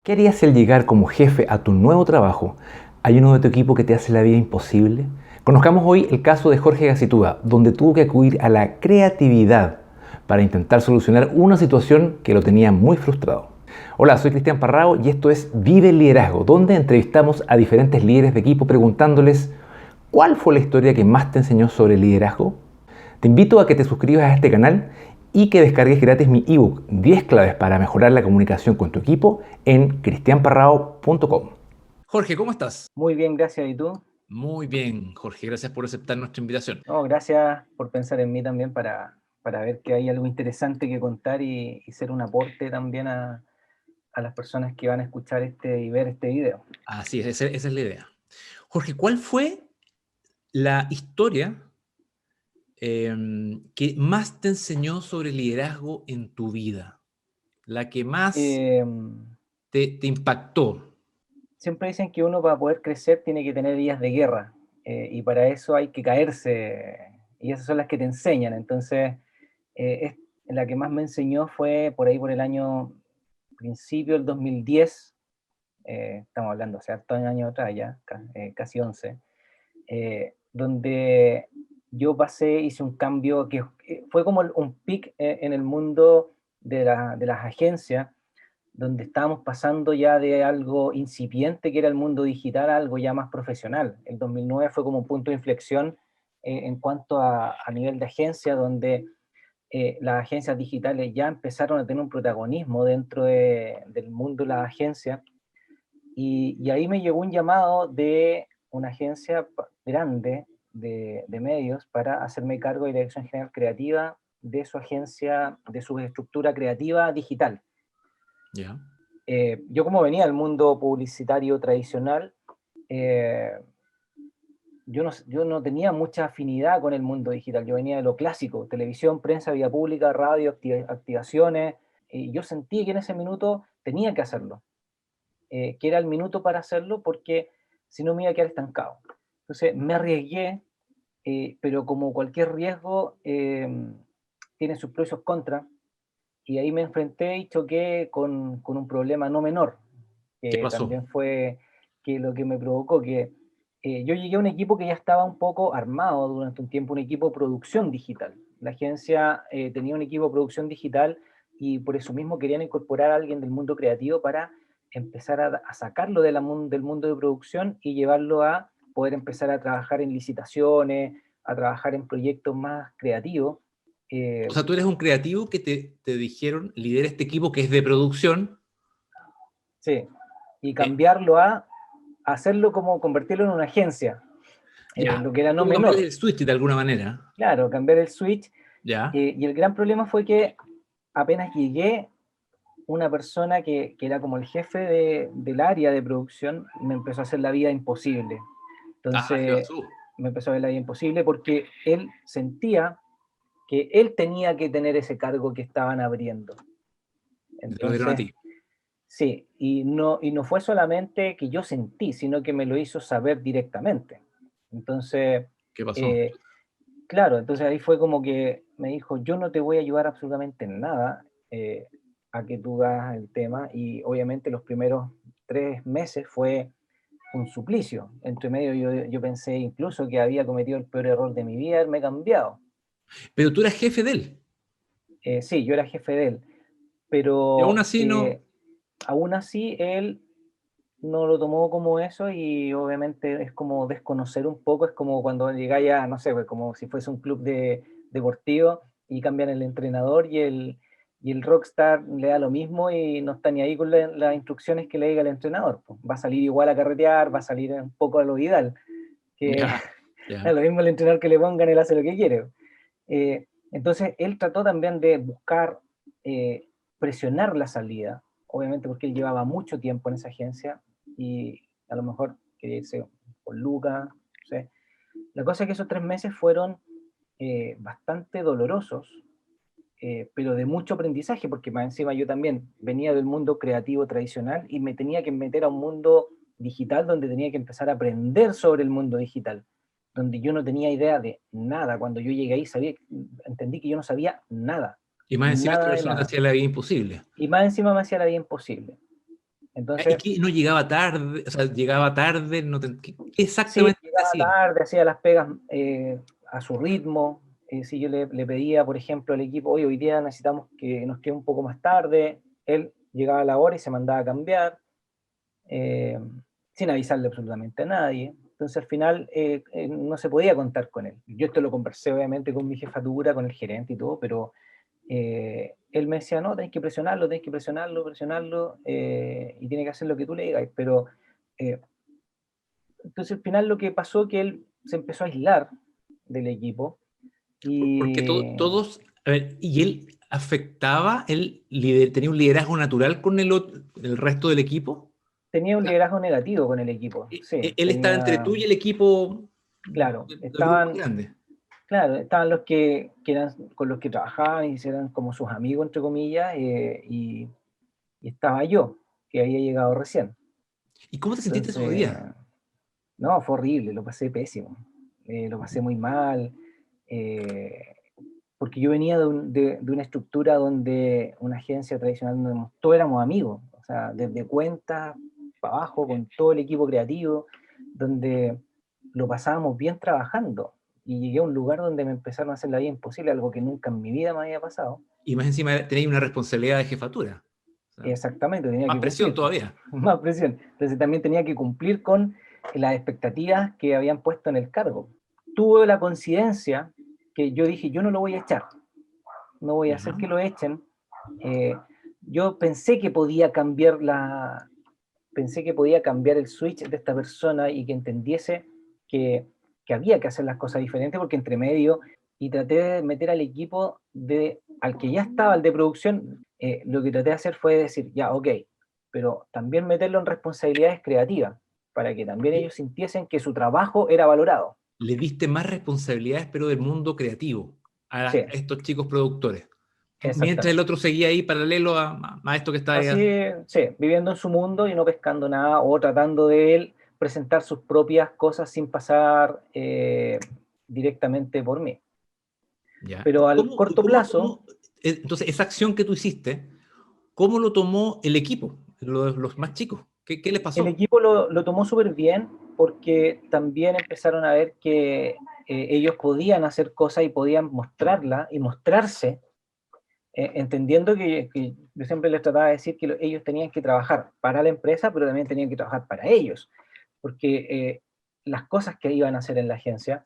¿Qué harías si al llegar como jefe a tu nuevo trabajo hay uno de tu equipo que te hace la vida imposible? Conozcamos hoy el caso de Jorge Gacitúa, donde tuvo que acudir a la creatividad para intentar solucionar una situación que lo tenía muy frustrado. Hola, soy Cristian Parrao y esto es Vive el Liderazgo, donde entrevistamos a diferentes líderes de equipo preguntándoles ¿cuál fue la historia que más te enseñó sobre liderazgo? Te invito a que te suscribas a este canal y que descargues gratis mi ebook 10 claves para mejorar la comunicación con tu equipo en cristianparrao.com. Jorge, ¿cómo estás? Muy bien, gracias. ¿Y tú? Muy bien, Jorge, gracias por aceptar nuestra invitación. No, gracias por pensar en mí también para ver que hay algo interesante que contar y ser un aporte también a las personas que van a escuchar y ver este video. Así es, esa es la idea. Jorge, ¿cuál fue la historia que más te enseñó sobre liderazgo en tu vida? La que más Em, te impactó. Siempre dicen que uno para poder crecer tiene que tener días de guerra, y para eso hay que caerse, y esas son las que te enseñan. Entonces, la que más me enseñó fue por ahí por el año principio del 2010. Estamos hablando hace hartos años atrás ya, casi 11, donde yo hice un cambio que fue como un pic en el mundo de las agencias, donde estábamos pasando ya de algo incipiente que era el mundo digital a algo ya más profesional. El 2009 fue como un punto de inflexión en cuanto a nivel de agencia, donde las agencias digitales ya empezaron a tener un protagonismo dentro del mundo de las agencias, y ahí me llegó un llamado de una agencia grande de medios para hacerme cargo de la dirección general creativa de su agencia, de su estructura creativa digital. ¿Ya? Yo como venía del mundo publicitario tradicional, eh, yo no tenía mucha afinidad con el mundo digital. Yo venía de lo clásico: televisión, prensa, vía pública, radio, activaciones, y yo sentí que en ese minuto tenía que hacerlo, que era el minuto para hacerlo, porque si no me iba a quedar estancado. Entonces me arriesgué, pero como cualquier riesgo, tiene sus pros y sus contras, y ahí me enfrenté y choqué con un problema no menor, ¿Qué que pasó? también fue que lo que me provocó que yo llegué a un equipo que ya estaba un poco armado durante un tiempo, un equipo de producción digital. La agencia tenía un equipo de producción digital, y por eso mismo querían incorporar a alguien del mundo creativo para empezar a sacarlo del mundo de producción y llevarlo a poder empezar a trabajar en licitaciones, a trabajar en proyectos más creativos. O Eh, sea, tú eres un creativo que te dijeron, lidera este equipo que es de producción. sí, y eh, cambiarlo a hacerlo, como convertirlo en una agencia, ya, lo que era no como cambiar menor. el switch de alguna manera. Claro, cambiar el switch. Ya, Y el gran problema fue que apenas llegué, una persona que era como el jefe del área de producción me empezó a hacer la vida imposible. ¿qué Entonces pasó? me empezó a hacer la vida imposible porque él sentía que él tenía que tener ese cargo que estaban abriendo. Te lo dieron a Entonces, ti. sí, y no fue solamente que yo sentí, sino que me lo hizo saber directamente. Entonces, ¿Qué pasó? eh, claro, entonces ahí fue como que me dijo: yo no te voy a ayudar absolutamente en nada, a que tú hagas el tema. Y obviamente los primeros 3 meses fue un suplicio. Entre medio yo pensé incluso que había cometido el peor error de mi vida, haberme cambiado. Pero tú eras jefe de él. Sí, yo era jefe de él, Y aún pero así no. aún así él no lo tomó como eso, y obviamente es como desconocer un poco. Es como cuando llegáis a, no sé, pues, como si fuese un club deportivo y cambian el entrenador, y el rockstar le da lo mismo y no está ni ahí con las instrucciones que le diga el entrenador. Pues va a salir igual a carretear, va a salir un poco a lo Vidal, que Ya, da ya. lo mismo el entrenador que le pongan, él hace lo que quiere. Entonces él trató también de buscar eh, presionar la salida, obviamente porque él llevaba mucho tiempo en esa agencia y a lo mejor quería irse por Lucas, no sé. La cosa es que esos 3 meses fueron bastante dolorosos, pero de mucho aprendizaje, porque más encima yo también venía del mundo creativo tradicional y me tenía que meter a un mundo digital donde tenía que empezar a aprender sobre el mundo digital, donde yo no tenía idea de nada. Cuando yo llegué ahí entendí que yo no sabía nada, Y más encima esta nada de persona te nada. hacía la vida imposible. Y más encima me hacía la vida imposible. ¿Y Entonces, que no llegaba tarde? O sea, llegaba tarde, ¿qué sí, exactamente llegaba hacía? tarde, hacía las pegas a su ritmo. Si yo le pedía, por ejemplo, al equipo, oye, hoy día necesitamos que nos quede un poco más tarde, él llegaba a la hora y se mandaba a cambiar, eh, sin avisarle absolutamente a nadie. Entonces al final no se podía contar con él. Yo esto lo conversé obviamente con mi jefatura, con el gerente y todo, pero él me decía, no, tenés que presionarlo, presionarlo, y tiene que hacer lo que tú le digas. Pero eh, entonces al final lo que pasó que él se empezó a aislar del equipo Porque y todos, a ver, y él afectaba, tenía un liderazgo natural con el resto del equipo. O tenía un sea, liderazgo negativo con el equipo. Sí, él estaba entre tenía, tú y el equipo, claro, el grupo más estaban, grande. claro, estaban los que eran con los que trabajaban y eran como sus amigos, entre comillas, y estaba yo, que había llegado recién. ¿Y cómo te sentiste esos Entonces, días? no, fue horrible, lo pasé pésimo, lo pasé muy mal, eh, porque yo venía de una estructura donde una agencia tradicional donde todos éramos amigos, o sea, desde cuentas para abajo, con todo el equipo creativo, donde lo pasábamos bien trabajando. Y llegué a un lugar donde me empezaron a hacer la vida imposible, algo que nunca en mi vida me había pasado. Y más encima tenéis una responsabilidad de jefatura. O sea, Exactamente, tenía más que presión cumplir, pues, todavía. más presión. Entonces también tenía que cumplir con las expectativas que habían puesto en el cargo. Tuve la coincidencia que yo dije, yo no lo voy a echar, no voy a hacer Ya. que lo echen. Eh, yo pensé que podía cambiar el switch de esta persona y que entendiese que, que había que hacer las cosas diferentes porque entre medio y traté de meter al equipo al que ya estaba, el de producción, lo que traté de hacer fue decir, ya, ok, pero también meterlo en responsabilidades creativas para que también ellos sintiesen que su trabajo era valorado. Le diste más responsabilidades, pero del mundo creativo, a Sí, estos chicos productores. Mientras el exactamente. otro seguía ahí paralelo a esto que está ahí. Así, sí, viviendo en su mundo y no pescando nada o tratando de él presentar sus propias cosas sin pasar directamente por mí. Ya. Pero al corto plazo, Entonces, esa acción que tú hiciste, ¿cómo lo tomó el equipo, los más chicos? ¿Qué les el pasó? equipo lo tomó súper bien porque también empezaron a ver que ellos podían hacer cosas y podían mostrarla y mostrarse, entendiendo que yo siempre les trataba de decir que ellos tenían que trabajar para la empresa, pero también tenían que trabajar para ellos, porque las cosas que iban a hacer en la agencia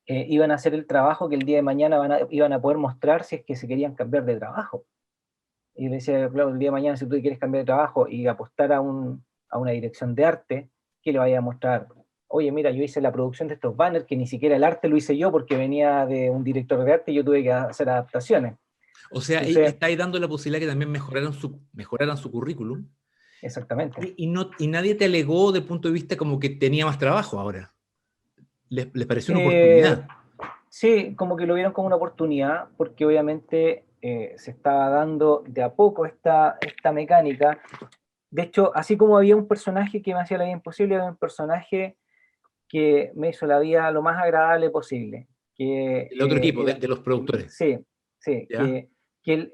iban a hacer el trabajo que el día de mañana iban a poder mostrar si es que se querían cambiar de trabajo. Y le decía, claro, el día de mañana si tú quieres cambiar de trabajo y apostar a una dirección de arte, ¿qué le vaya a mostrar? Oye, mira, yo hice la producción de estos banners, que ni siquiera el arte lo hice yo porque venía de un director de arte y yo tuve que hacer adaptaciones. O sea, Entonces, está ahí dando la posibilidad que también mejoraran su currículum exactamente. y nadie te alegó de punto de vista como que tenía más trabajo ahora. Les pareció una Eh, oportunidad. sí, como que lo vieron como una oportunidad, porque obviamente se estaba dando de a poco esta mecánica. De hecho, así como había un personaje que me hacía la vida imposible, había un personaje que me hizo la vida lo más agradable posible. Que El otro equipo, era, de los productores. sí, sí, ¿Ya? que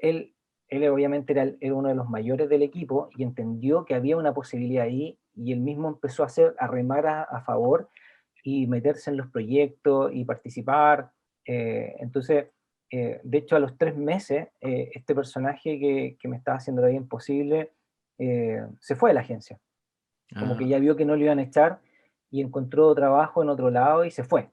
él obviamente era uno de los mayores del equipo y entendió que había una posibilidad ahí y él mismo empezó a remar a favor y meterse en los proyectos y participar. Entonces, de hecho, a los 3 meses, este personaje que me estaba haciendo la vida imposible se fue de la agencia. Como que Ah. ya vio que no lo iban a echar y encontró trabajo en otro lado y se fue.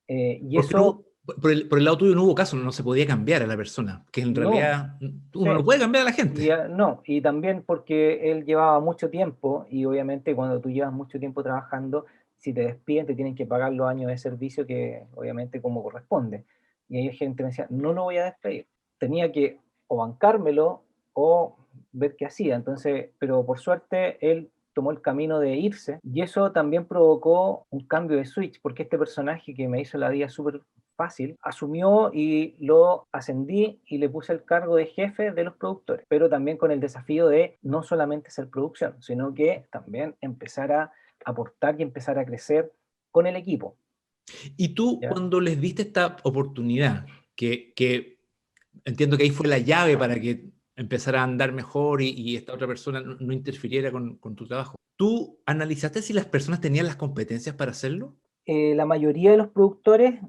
Y Porque eso por el lado tuyo no hubo caso, no se podía cambiar a la persona, que en no, realidad sí, uno no puede cambiar a la gente. no, y también porque él llevaba mucho tiempo y obviamente cuando tú llevas mucho tiempo trabajando, si te despiden te tienen que pagar los años de servicio que obviamente como corresponde. Y ahí gente me decía, no lo voy a despedir. Tenía que o bancármelo o ver qué hacía. Entonces, pero por suerte él tomó el camino de irse y eso también provocó un cambio de switch porque este personaje que me hizo la vida súper fácil, asumió y lo ascendí y le puse el cargo de jefe de los productores, pero también con el desafío de no solamente ser producción, sino que también empezar a aportar y empezar a crecer con el equipo. Y tú, ¿Ya? cuando les diste esta oportunidad, que entiendo que ahí fue la llave para que empezara a andar mejor y esta otra persona no interfiriera con tu trabajo. ¿Tú analizaste si las personas tenían las competencias para hacerlo? La mayoría de los productores,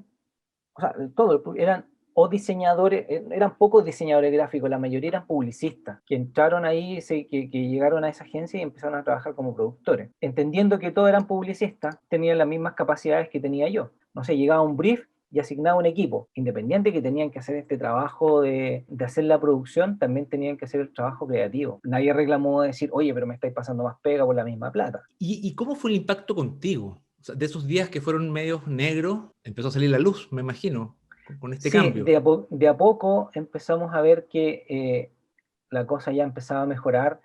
o sea, todos eran o diseñadores, eran pocos diseñadores gráficos, la mayoría eran publicistas, que entraron ahí, que llegaron a esa agencia y empezaron a trabajar como productores. Entendiendo que todos eran publicistas, tenían las mismas capacidades que tenía yo. No sé, llegaba un brief y asignaba un equipo, independiente que tenían que hacer este trabajo de hacer la producción, también tenían que hacer el trabajo creativo. Nadie reclamó de decir, oye, pero me estáis pasando más pega por la misma plata. ¿Y cómo fue el impacto contigo? O sea, de esos días que fueron medios negros, empezó a salir la luz, me imagino, con este Sí, cambio. de a poco empezamos a ver que la cosa ya empezaba a mejorar,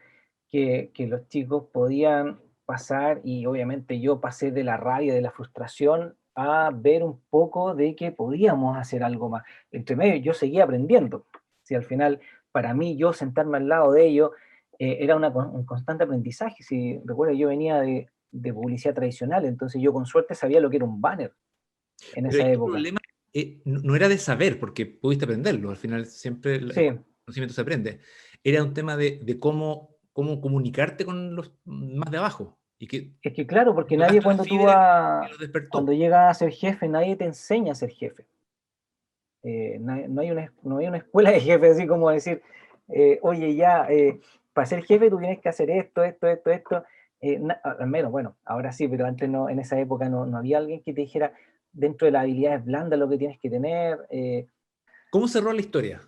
que los chicos podían pasar y obviamente yo pasé de la rabia, de la frustración a ver un poco de que podíamos hacer algo más. Entre medio yo seguía aprendiendo. Si al final para mí yo sentarme al lado de ellos era un constante aprendizaje. Si recuerdo yo venía de publicidad tradicional, entonces yo con suerte sabía lo que era un banner en Pero esa ahí el época. problema no era de saber, porque pudiste aprenderlo, al final siempre el Sí, conocimiento se aprende. Era un tema de cómo comunicarte con los más de abajo. Y que es que claro, porque nadie tocaste una cuando fibra que los cuando despertó. llega a ser jefe, nadie te enseña a ser jefe. No hay una escuela de jefe así como decir, oye, ya, para ser jefe tú tienes que hacer esto, esto, esto, esto. Al menos, bueno, ahora sí, pero antes no, en esa época no había alguien que te dijera dentro de las habilidades blandas lo que tienes que tener. ¿Cómo cerró la historia?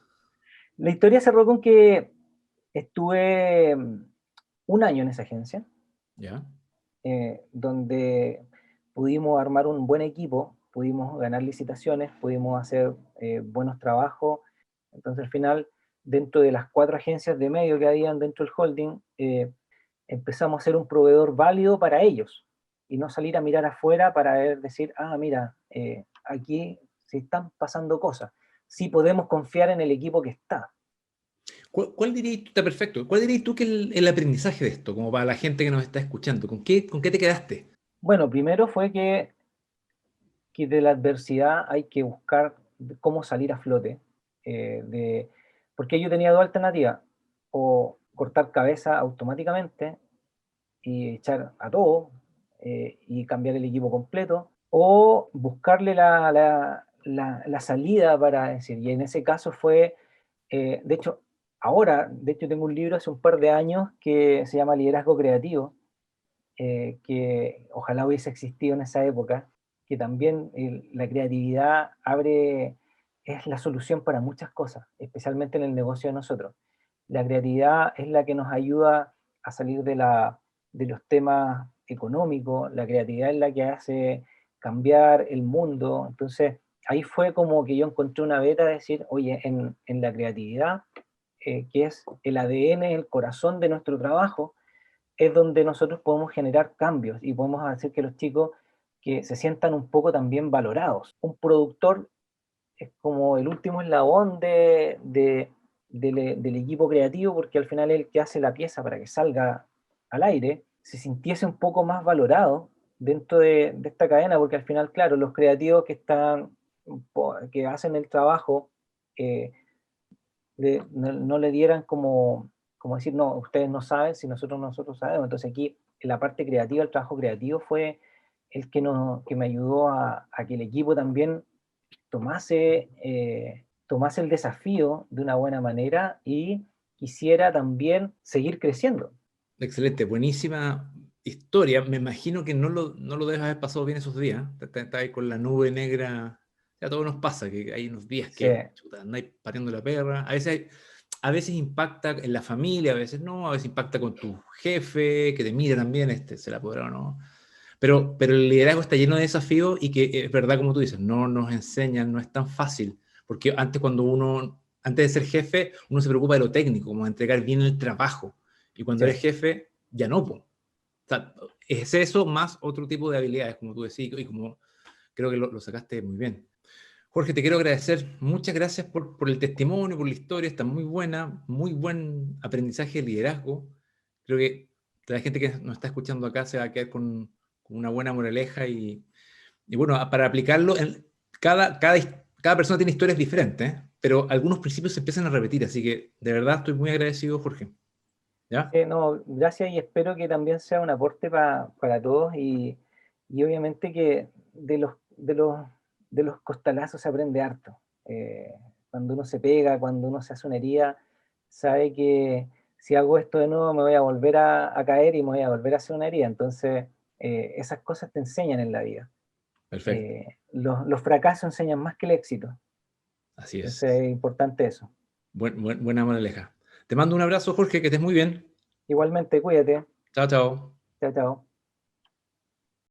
La historia cerró con que estuve un año en esa agencia, ¿Ya? donde pudimos armar un buen equipo, pudimos ganar licitaciones, pudimos hacer buenos trabajos. Entonces, al final, dentro de las 4 agencias de medio que habían dentro del holding, empezamos a ser un proveedor válido para ellos y no salir a mirar afuera para decir, ah, mira, aquí se están pasando cosas. Sí podemos confiar en el equipo que está. ¿Cuál dirías tú, está perfecto, cuál dirías tú que es el aprendizaje de esto, como para la gente que nos está escuchando? ¿Con qué te quedaste? Bueno, primero fue que de la adversidad hay que buscar cómo salir a flote. Porque yo tenía dos alternativas, o cortar cabeza automáticamente y echar a todo y cambiar el equipo completo, o buscarle la salida para decir, y en ese caso fue, de hecho, de hecho tengo un libro hace un par de años que se llama Liderazgo Creativo, que ojalá hubiese existido en esa época, que también la creatividad es la solución para muchas cosas, especialmente en el negocio de nosotros. La creatividad es la que nos ayuda a salir de los temas económicos, la creatividad es la que hace cambiar el mundo. Entonces, ahí fue como que yo encontré una beta de decir, oye, en la creatividad, que es el ADN, el corazón de nuestro trabajo, es donde nosotros podemos generar cambios y podemos hacer que los chicos que se sientan un poco también valorados. Un productor es como el último eslabón del equipo creativo porque al final es el que hace la pieza para que salga al aire, se sintiese un poco más valorado dentro de esta cadena, porque al final, claro, los creativos que hacen el trabajo eh, no le dieran como decir, no, ustedes no saben si nosotros sabemos. Entonces aquí en la parte creativa, el trabajo creativo fue el que me ayudó a que el equipo también tomase el desafío de una buena manera y quisiera también seguir creciendo. Excelente, buenísima historia. Me imagino que no lo debes haber pasado bien esos días. Estás ahí con la nube negra. Ya todo nos pasa, que hay unos días Sí, que chuta, andáis pateando la perra. A veces impacta en la familia, a veces no, a veces impacta con tu jefe, que te mira también, se la podrá o no. Pero el liderazgo está lleno de desafíos y que es verdad, como tú dices, no nos enseñan, no es tan fácil. Porque antes de ser jefe, uno se preocupa de lo técnico, como de entregar bien el trabajo. Y cuando sí. eres jefe, ya no, po. O sea, es eso más otro tipo de habilidades, como tú decís, y como creo que lo sacaste muy bien. Jorge, te quiero agradecer. Muchas gracias por el testimonio, por la historia. Está muy buena, muy buen aprendizaje de liderazgo. Creo que la gente que nos está escuchando acá se va a quedar con una buena moraleja y bueno, para aplicarlo, cada persona tiene historias diferentes, ¿eh? pero algunos principios se empiezan a repetir, así que de verdad estoy muy agradecido, Jorge. ¿Ya? No, gracias y espero que también sea un aporte para todos y obviamente que de los costalazos se aprende harto. Cuando uno se pega, cuando uno se hace una herida, sabe que si hago esto de nuevo me voy a volver a caer y me voy a volver a hacer una herida. Entonces, esas cosas te enseñan en la vida. Perfecto. Los fracasos enseñan más que el éxito. Así Entonces, es. es importante eso. Buena moraleja. Te mando un abrazo, Jorge, que estés muy bien. Igualmente, cuídate. Chao, chao. Chao, chao.